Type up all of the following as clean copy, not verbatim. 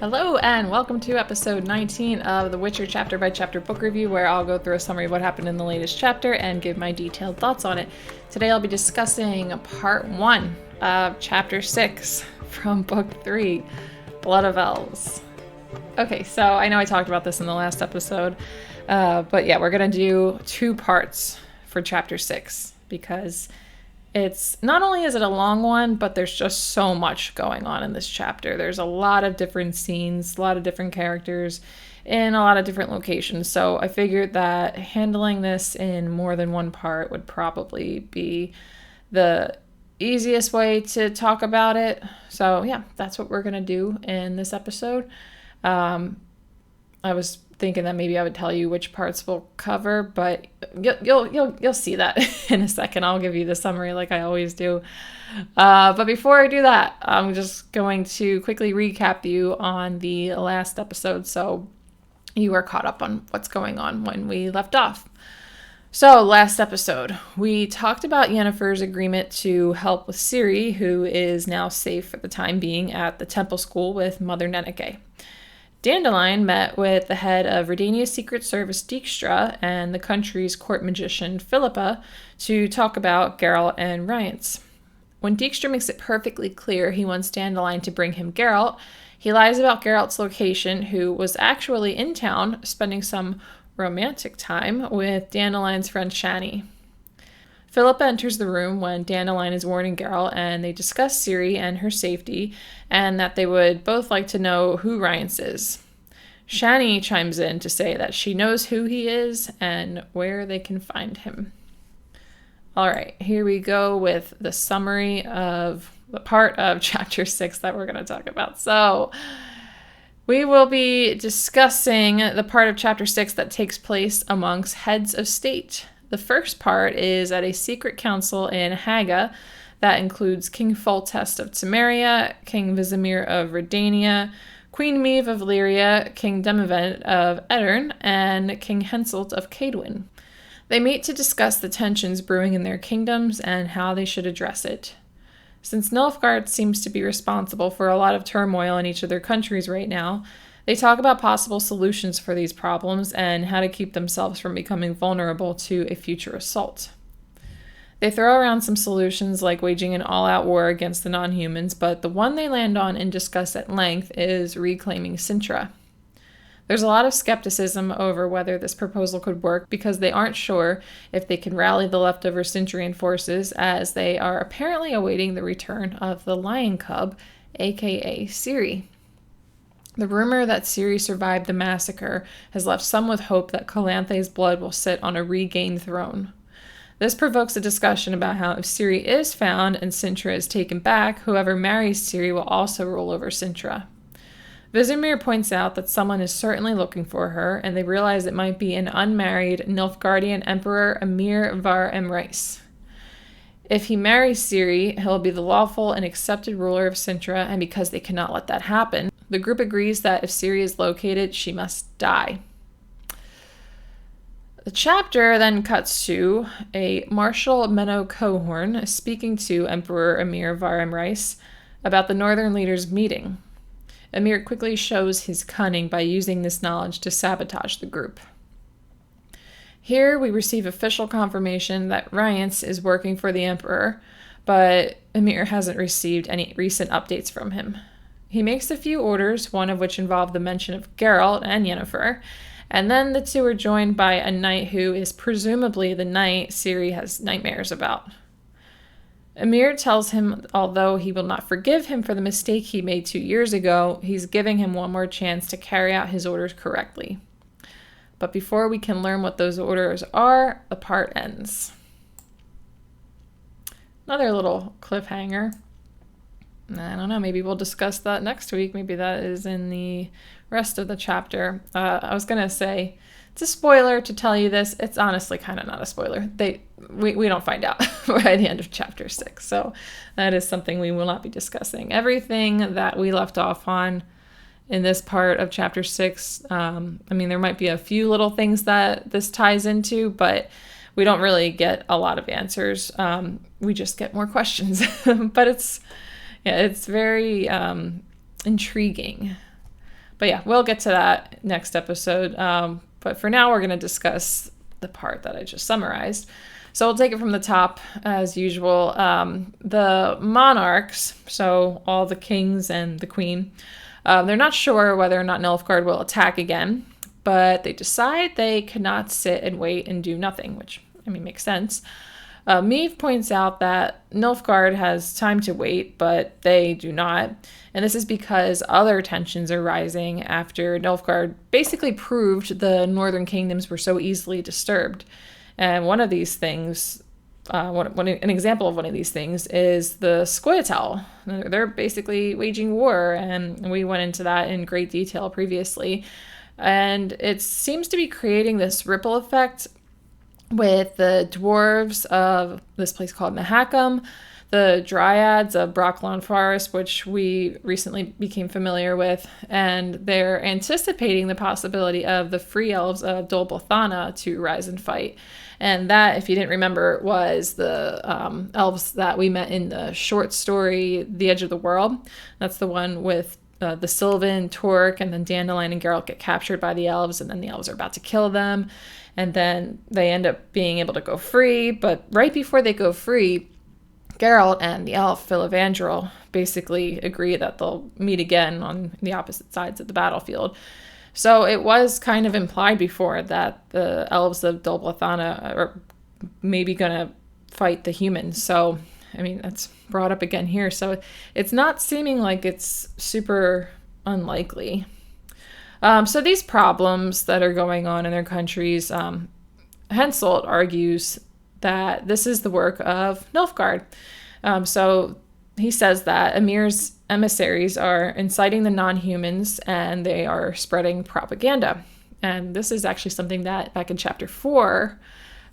Hello and welcome to episode 19 of the Witcher chapter by chapter book review, where I'll go through a summary of what happened in the latest chapter and give my detailed thoughts on it. Today I'll be discussing part 1 of chapter 6 from book 3, Blood of Elves. Okay, so I know I talked about this in the last episode, but yeah, we're going to do 2 parts for chapter 6 because it's not only is it a long one, but there's just so much going on in this chapter. There's a lot of different scenes, a lot of different characters in a lot of different locations. So I figured that handling this in more than one part would probably be the easiest way to talk about it. So yeah, that's what we're going to do in this episode. I was thinking that maybe I would tell you which parts we'll cover, but you'll see that in a second. I'll give you the summary like I always do. But before I do that, I'm just going to quickly recap you on the last episode so you are caught up on what's going on when we left off. So last episode, we talked about Yennefer's agreement to help with Ciri, who is now safe for the time being at the temple school with Mother Nenike. Dandelion met with the head of Redania's Secret Service, Dijkstra, and the country's court magician, Philippa, to talk about Geralt and Rience. When Dijkstra makes it perfectly clear he wants Dandelion to bring him Geralt, he lies about Geralt's location, who was actually in town spending some romantic time with Dandelion's friend Shani. Philippa enters the room when Dandelion is warning Geralt, and they discuss Ciri and her safety, and that they would both like to know who Rience is. Shani chimes in to say that she knows who he is and where they can find him. Alright, here we go with the summary of the part of chapter 6 that we're going to talk about. So, we will be discussing the part of chapter 6 that takes place amongst heads of state. The first part is at a secret council in Haga that includes King Foltest of Temeria, King Vizimir of Redania, Queen Meve of Lyria, King Demavent of Edirn, and King Henselt of Cadwin. They meet to discuss the tensions brewing in their kingdoms and how they should address it. Since Nilfgaard seems to be responsible for a lot of turmoil in each of their countries right now, they talk about possible solutions for these problems and how to keep themselves from becoming vulnerable to a future assault. They throw around some solutions like waging an all-out war against the non-humans, but the one they land on and discuss at length is reclaiming Sintra. There's a lot of skepticism over whether this proposal could work because they aren't sure if they can rally the leftover Cintrian forces, as they are apparently awaiting the return of the Lion Cub, aka Ciri. The rumor that Ciri survived the massacre has left some with hope that Calanthe's blood will sit on a regained throne. This provokes a discussion about how if Ciri is found and Sintra is taken back, whoever marries Ciri will also rule over Sintra. Vizimir points out that someone is certainly looking for her, and they realize it might be an unmarried Nilfgaardian Emperor Emhyr var Emreis. If he marries Ciri, he'll be the lawful and accepted ruler of Sintra, and because they cannot let that happen, the group agrees that if Ciri is located, she must die. The chapter then cuts to a Marshal Menno Cohorn speaking to Emperor Emhyr var Emreis about the Northern leaders' meeting. Emhyr quickly shows his cunning by using this knowledge to sabotage the group. Here we receive official confirmation that Rience is working for the Emperor, but Emhyr hasn't received any recent updates from him. He makes a few orders, one of which involved the mention of Geralt and Yennefer, and then the two are joined by a knight who is presumably the knight Ciri has nightmares about. Emhyr tells him although he will not forgive him for the mistake he made 2 years ago, he's giving him one more chance to carry out his orders correctly. But before we can learn what those orders are, the part ends. Another little cliffhanger. I don't know, maybe we'll discuss that next week. Maybe that is in the rest of the chapter. I was going to say, it's a spoiler to tell you this. It's honestly kind of not a spoiler. We don't find out by the end of chapter 6. So that is something we will not be discussing. Everything that we left off on in this part of chapter 6, there might be a few little things that this ties into, but we don't really get a lot of answers. We just get more questions. But it's very intriguing. But yeah, we'll get to that next episode. But for now, we're going to discuss the part that I just summarized. So we'll take it from the top as usual. The Monarchs, so all the kings and the queen, they're not sure whether or not Nilfgaard will attack again, but they decide they cannot sit and wait and do nothing, which, I mean, makes sense. Meave points out that Nilfgaard has time to wait, but they do not. And this is because other tensions are rising after Nilfgaard basically proved the northern kingdoms were so easily disturbed. And one of these things, an example of one of these things is the Scoia'tael. They're basically waging war, and we went into that in great detail previously. And it seems to be creating this ripple effect with the dwarves of this place called Mahakam, the dryads of Brocklon Forest, which we recently became familiar with, and they're anticipating the possibility of the free elves of Dol Bothana to rise and fight. And that, if you didn't remember, was the elves that we met in the short story, The Edge of the World. That's the one with the Sylvan, Torque, and then Dandelion and Geralt get captured by the elves, and then the elves are about to kill them. And then they end up being able to go free. But right before they go free, Geralt and the elf, Filavandrel, basically agree that they'll meet again on the opposite sides of the battlefield. So it was kind of implied before that the elves of Dol Bothana are maybe going to fight the humans. So, I mean, that's brought up again here. So it's not seeming like it's super unlikely. So these problems that are going on in their countries, Henselt argues that this is the work of Nilfgaard. So he says that Emir's emissaries are inciting the non-humans and they are spreading propaganda. And this is actually something that back in chapter 4,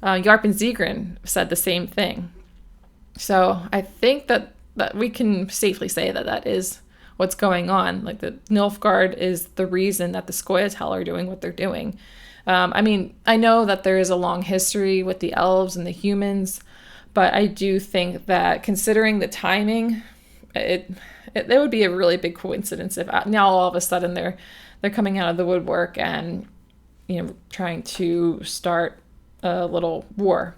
Yarp and Zegrin said the same thing. So I think that we can safely say that that is what's going on. Like, the Nilfgaard is the reason that the Scoia'tael are doing what they're doing. I mean, I know that there is a long history with the elves and the humans, but I do think that considering the timing, it would be a really big coincidence if now all of a sudden they're coming out of the woodwork and, you know, trying to start a little war.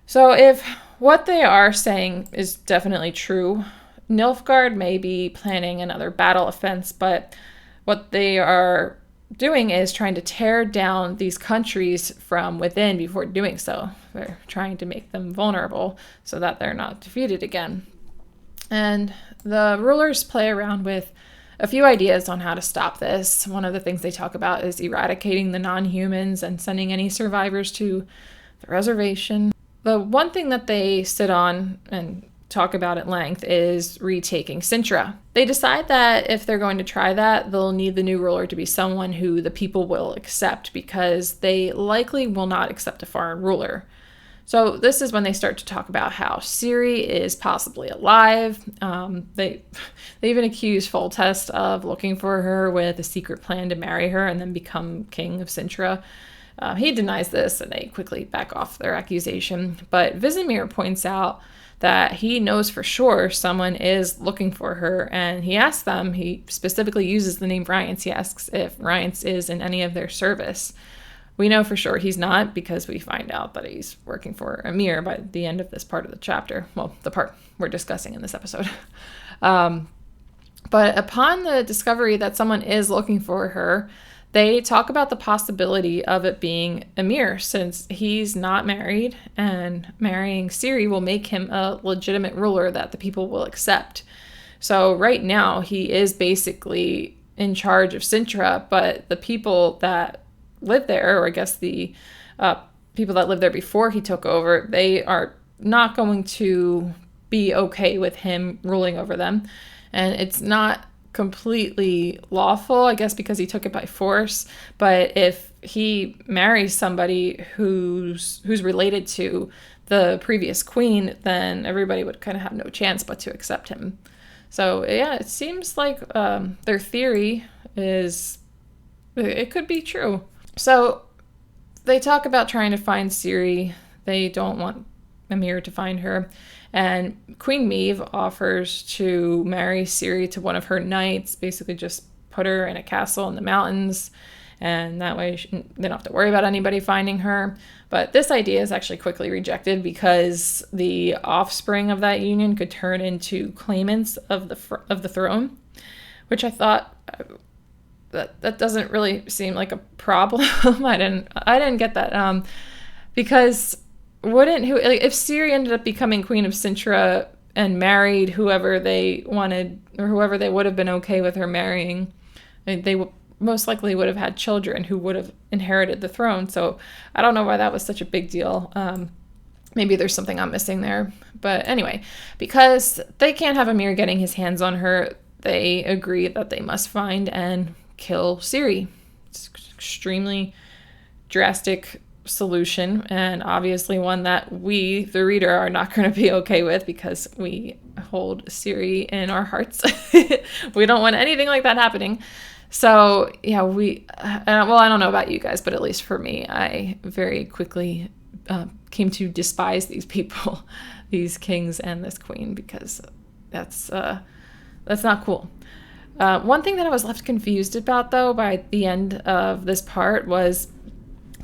So if what they are saying is definitely true, Nilfgaard may be planning another battle offense, but what they are doing is trying to tear down these countries from within before doing so. They're trying to make them vulnerable so that they're not defeated again. And the rulers play around with a few ideas on how to stop this. One of the things they talk about is eradicating the non-humans and sending any survivors to the reservation. The one thing that they sit on and talk about at length is retaking Sintra. They decide that if they're going to try that, they'll need the new ruler to be someone who the people will accept, because they likely will not accept a foreign ruler. So this is when they start to talk about how Ciri is possibly alive. They even accuse Foltest of looking for her with a secret plan to marry her and then become king of Sintra. He denies this, and they quickly back off their accusation. But Vizimir points out that he knows for sure someone is looking for her, and he asks them, he specifically uses the name Rience, he asks if Rience is in any of their service. We know for sure he's not, because we find out that he's working for Emir by the end of this part of the chapter. Well, the part we're discussing in this episode. But upon the discovery that someone is looking for her, they talk about the possibility of it being Emir, since he's not married, and marrying Ciri will make him a legitimate ruler that the people will accept. So right now, he is basically in charge of Sintra, but the people that live there, or I guess the people that lived there before he took over, they are not going to be okay with him ruling over them. And it's not completely lawful, I guess, because he took it by force. But if he marries somebody who's related to the previous queen, then everybody would kind of have no chance but to accept him. So yeah, it seems like their theory is it could be true. So they talk about trying to find Ciri. They don't want Emir to find her. And Queen Meave offers to marry Ciri to one of her knights, basically just put her in a castle in the mountains, and that way they don't have to worry about anybody finding her. But this idea is actually quickly rejected because the offspring of that union could turn into claimants of the throne, which I thought that doesn't really seem like a problem. I didn't get that because if Ciri ended up becoming Queen of Cintra and married whoever they wanted or whoever they would have been okay with her marrying, they most likely would have had children who would have inherited the throne. So I don't know why that was such a big deal. Maybe there's something I'm missing there. But anyway, because they can't have Emhyr getting his hands on her, they agree that they must find and kill Ciri. It's an extremely drastic solution, and obviously one that we, the reader, are not going to be okay with because we hold Ciri in our hearts. We don't want anything like that happening. So yeah, well, I don't know about you guys, but at least for me, I very quickly came to despise these people, these kings and this queen, because that's not cool. One thing that I was left confused about, though, by the end of this part was,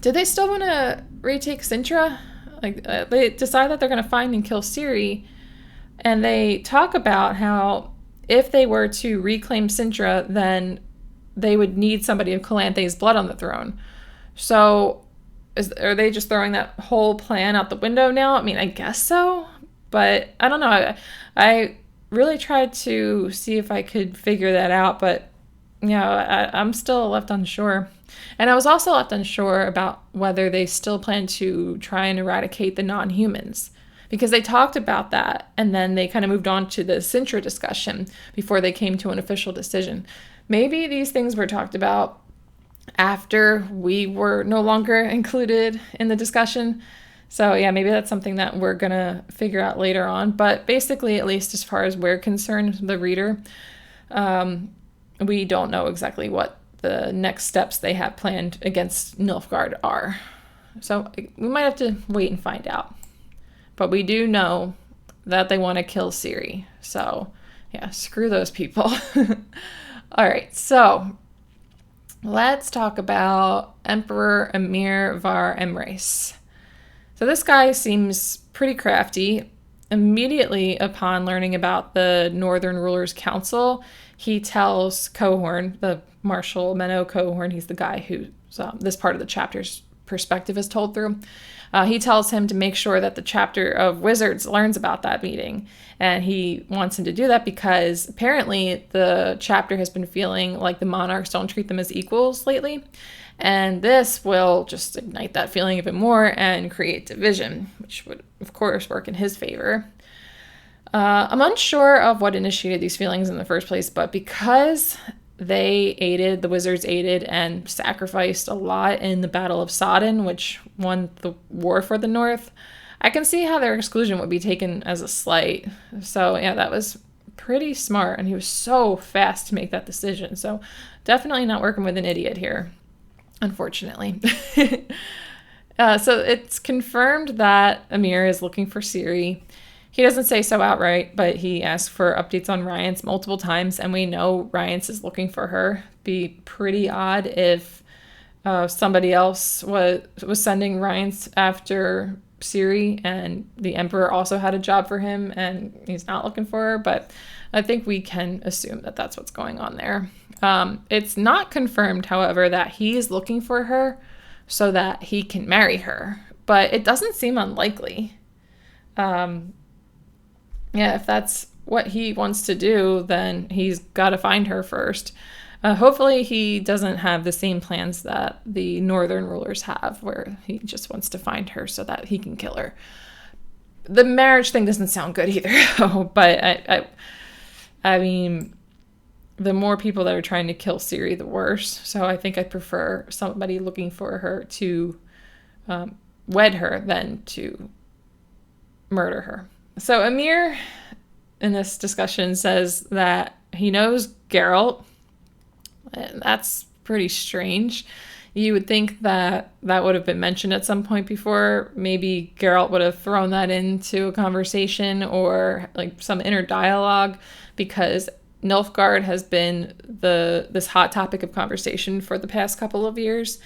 did they still want to retake Cintra? They decide that they're going to find and kill Ciri, and they talk about how if they were to reclaim Cintra, then they would need somebody of Calanthe's blood on the throne. So are they just throwing that whole plan out the window now? I mean, I guess so, but I don't know. I really tried to see if I could figure that out, but I'm still left unsure. And I was also left unsure about whether they still plan to try and eradicate the non-humans, because they talked about that and then they kind of moved on to the Cintra discussion before they came to an official decision. Maybe these things were talked about after we were no longer included in the discussion. So yeah, maybe that's something that we're going to figure out later on. But basically, at least as far as we're concerned, the reader, we don't know exactly what the next steps they have planned against Nilfgaard are. So we might have to wait and find out. But we do know that they want to kill Ciri. So yeah, screw those people. All right, so let's talk about Emperor Emhyr var Emreis. So this guy seems pretty crafty. Immediately upon learning about the Northern Rulers' Council, he tells Cohorn, the Marshal Menno Cohorn, he's the guy who this part of the chapter's perspective is told through. He tells him to make sure that the chapter of Wizards learns about that meeting. And he wants him to do that because apparently the chapter has been feeling like the Monarchs don't treat them as equals lately. And this will just ignite that feeling even more and create division, which would, of course, work in his favor. I'm unsure of what initiated these feelings in the first place, but because the Wizards aided and sacrificed a lot in the Battle of Sodden, which won the war for the North, I can see how their exclusion would be taken as a slight. So yeah, that was pretty smart, and he was so fast to make that decision. So definitely not working with an idiot here, unfortunately. So it's confirmed that Emhyr is looking for Ciri. He doesn't say so outright, but he asks for updates on Rience multiple times, and we know Rience is looking for her. Be pretty odd if somebody else was sending Rience after Ciri, and the Emperor also had a job for him, and he's not looking for her, but I think we can assume that that's what's going on there. It's not confirmed, however, that he's looking for her so that he can marry her, but it doesn't seem unlikely. Yeah, if that's what he wants to do, then he's got to find her first. Hopefully he doesn't have the same plans that the Northern Rulers have, where he just wants to find her so that he can kill her. The marriage thing doesn't sound good either, but I mean, the more people that are trying to kill Ciri, the worse. So I think I prefer somebody looking for her to wed her than to murder her. So Emhyr, in this discussion, says that he knows Geralt. That's pretty strange. You would think that that would have been mentioned at some point before. Maybe Geralt would have thrown that into a conversation or like some inner dialogue, because Nilfgaard has been this hot topic of conversation for the past couple of years.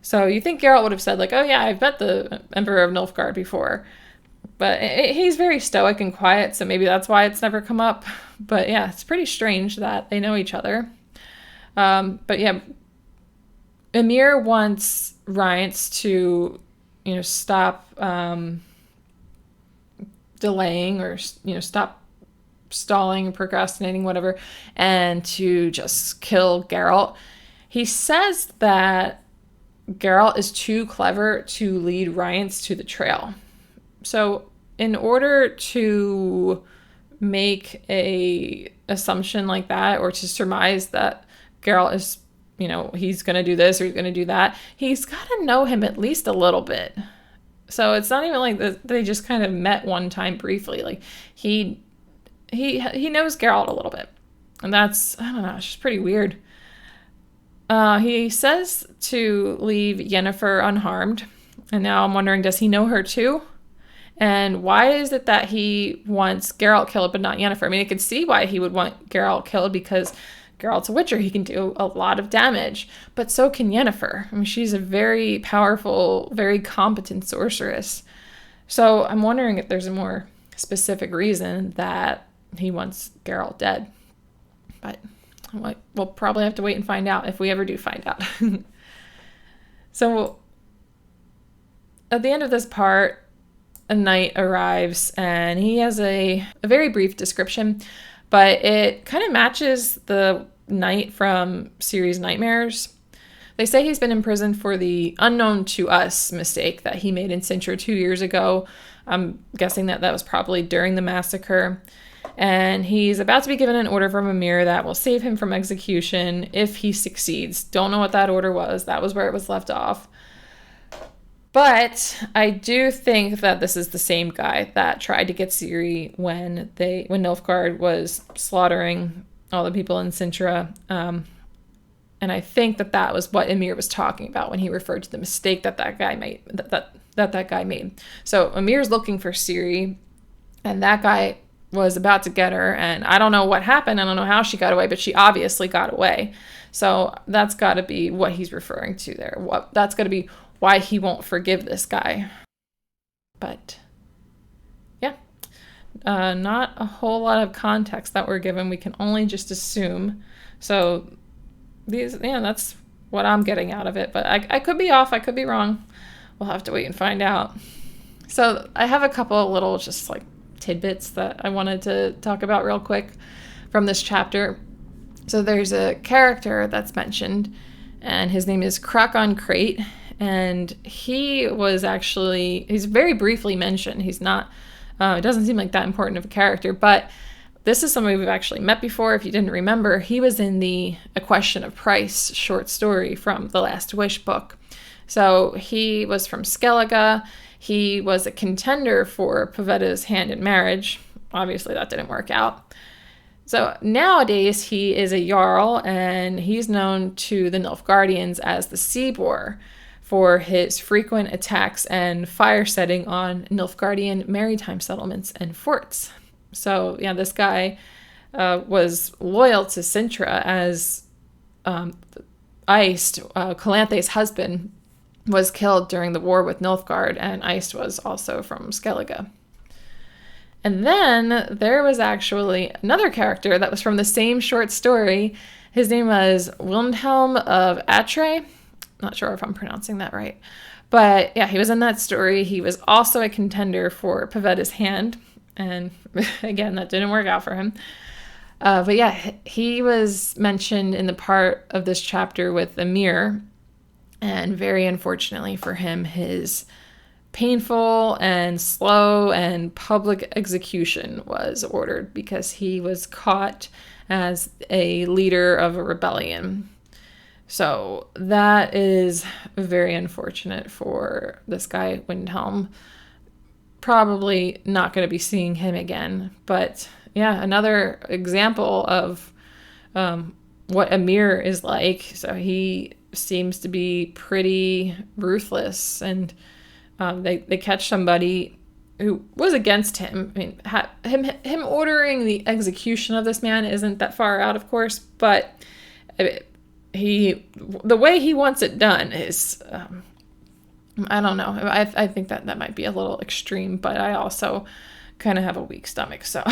So you think Geralt would have said, like, oh yeah, I've met the Emperor of Nilfgaard before. But he's very stoic and quiet, so maybe that's why it's never come up. But yeah, it's pretty strange that they know each other. But yeah, Emir wants Rience to, stop delaying or, stop stalling, procrastinating, whatever, and to just kill Geralt. He says that Geralt is too clever to lead Rience to the trail. So in order to make a assumption like that, or to surmise that Geralt is, he's going to do this or he's going to do that, he's got to know him at least a little bit. So it's not even like they just kind of met one time briefly. Like he knows Geralt a little bit. And that's, I don't know, it's just pretty weird. He says to leave Yennefer unharmed. And now I'm wondering, does he know her too? And why is it that he wants Geralt killed but not Yennefer? I mean, I could see why he would want Geralt killed, because Geralt's a witcher. He can do a lot of damage. But so can Yennefer. I mean, she's a very powerful, very competent sorceress. So I'm wondering if there's a more specific reason that he wants Geralt dead. But we'll probably have to wait and find out if we ever do find out. So at the end of this part, a knight arrives and he has a very brief description, but it kind of matches the knight from series Nightmares. They say he's been imprisoned for the unknown to us mistake that he made in Sintra 2 years ago. I'm guessing that was probably during the massacre. And he's about to be given an order from Emir that will save him from execution if he succeeds. Don't know what that order was. That was where it was left off. But I do think that this is the same guy that tried to get Ciri when Nilfgaard was slaughtering all the people in Sintra. And I think that was what Emir was talking about when he referred to the mistake that guy made. That guy made. So Emir's looking for Ciri, and that guy was about to get her, and I don't know what happened. I don't know how she got away, but she obviously got away. So that's got to be what he's referring to there. That's got to be why he won't forgive this guy. But yeah, not a whole lot of context that we're given. We can only just assume. So that's what I'm getting out of it. But I could be off. I could be wrong. We'll have to wait and find out. So I have a couple of little just like tidbits that I wanted to talk about real quick from this chapter. So there's a character that's mentioned, and his name is Krakon Crate, and he's very briefly mentioned. He's not, it doesn't seem like that important of a character, but this is somebody we've actually met before. If you didn't remember, he was in the A Question of Price short story from the Last Wish book. So he was from Skellige. He was a contender for Pavetta's hand in marriage. Obviously, that didn't work out. So nowadays, he is a Jarl, and he's known to the Nilfgaardians as the Sea Boar for his frequent attacks and fire setting on Nilfgaardian maritime settlements and forts. So, yeah, this guy was loyal to Sintra as Iced, Calanthe's husband, was killed during the war with Nilfgaard, and Iced was also from Skellige. And then there was actually another character that was from the same short story. His name was Wilhelm of Atre. Not sure if I'm pronouncing that right. But yeah, he was in that story. He was also a contender for Pavetta's hand. And again, that didn't work out for him. But yeah, he was mentioned in the part of this chapter with Emir. And very unfortunately for him, his painful and slow and public execution was ordered because he was caught as a leader of a rebellion. So that is very unfortunate for this guy, Windhelm. Probably not going to be seeing him again. But yeah, another example of what Emir is like. So he seems to be pretty ruthless, and they catch somebody who was against him. I mean, him ordering the execution of this man isn't that far out, of course, but the way he wants it done is, I don't know. I think that might be a little extreme, but I also kind of have a weak stomach, so.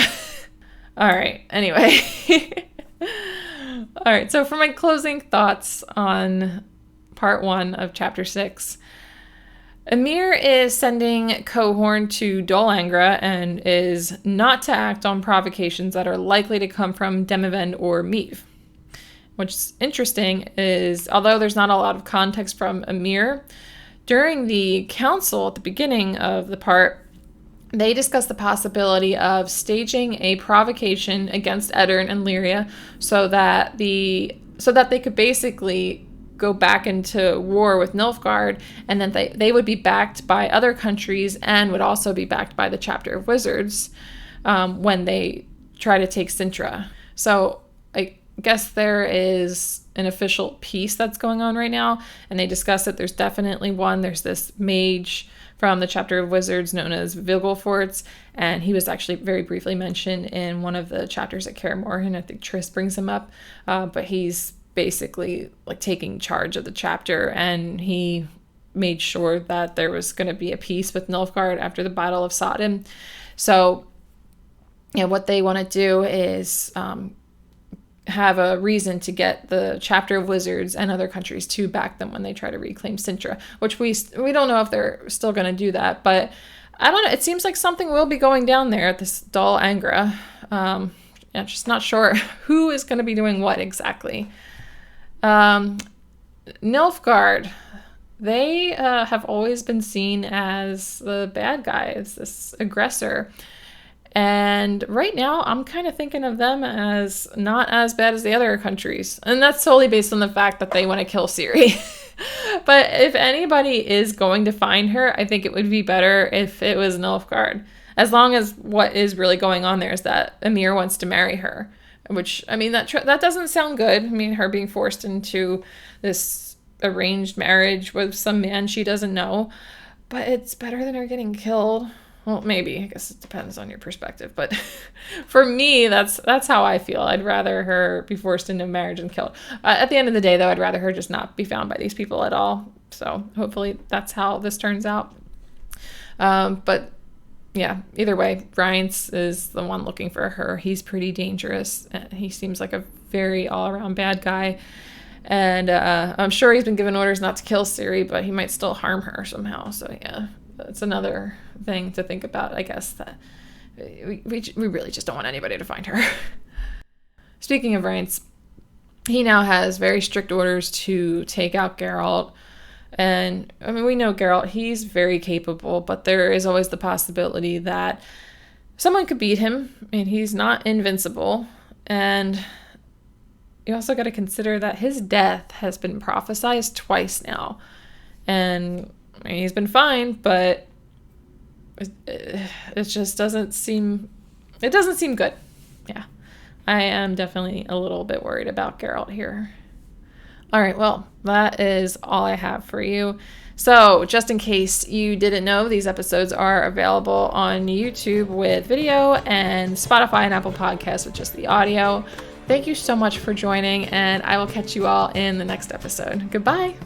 All right, anyway. All right, so for my closing thoughts on part 1 of chapter 6, Emir is sending Cohorn to Dol Angra and is not to act on provocations that are likely to come from Demavend or Meve. What's interesting is, although there's not a lot of context from Emir, during the council at the beginning of the part, they discussed the possibility of staging a provocation against Edirn and Lyria so that they could basically go back into war with Nilfgaard, and then they would be backed by other countries and would also be backed by the Chapter of Wizards when they try to take Sintra. So I guess there is an official peace that's going on right now, and they discuss it. There's definitely one. There's this mage from the Chapter of Wizards known as Vilgefortz, and he was actually very briefly mentioned in one of the chapters at Kaer Morhen. I think Triss brings him up, but he's basically like taking charge of the chapter, and he made sure that there was going to be a peace with Nilfgaard after the Battle of Sodden. So, what they want to do is have a reason to get the Chapter of Wizards and other countries to back them when they try to reclaim Sintra, which we don't know if they're still going to do that, but I don't know. It seems like something will be going down there at this Dol Angra. Just not sure who is going to be doing what exactly. Nilfgaard, they have always been seen as the bad guys, this aggressor. And right now, I'm kind of thinking of them as not as bad as the other countries. And that's solely based on the fact that they want to kill Ciri. But if anybody is going to find her, I think it would be better if it was Nilfgaard. As long as what is really going on there is that Emir wants to marry her. Which, I mean, that doesn't sound good. I mean, her being forced into this arranged marriage with some man she doesn't know. But it's better than her getting killed. Well, maybe. I guess it depends on your perspective. But for me, that's how I feel. I'd rather her be forced into marriage and killed. At the end of the day, though, I'd rather her just not be found by these people at all. So hopefully that's how this turns out. But yeah, either way, Rience is the one looking for her. He's pretty dangerous. He seems like a very all-around bad guy. And I'm sure he's been given orders not to kill Ciri, but he might still harm her somehow. So yeah, that's another thing to think about, I guess, that we really just don't want anybody to find her. Speaking of Rience, he now has very strict orders to take out Geralt. And, I mean, we know Geralt, he's very capable, but there is always the possibility that someone could beat him. I mean, he's not invincible. And you also got to consider that his death has been prophesized twice now. And I mean, he's been fine, but it just doesn't seem good. Yeah, I am definitely a little bit worried about Geralt here. All right, well, that is all I have for you. So just in case you didn't know, these episodes are available on YouTube with video and Spotify and Apple Podcasts with just the audio. Thank you so much for joining, and I will catch you all in the next episode. Goodbye.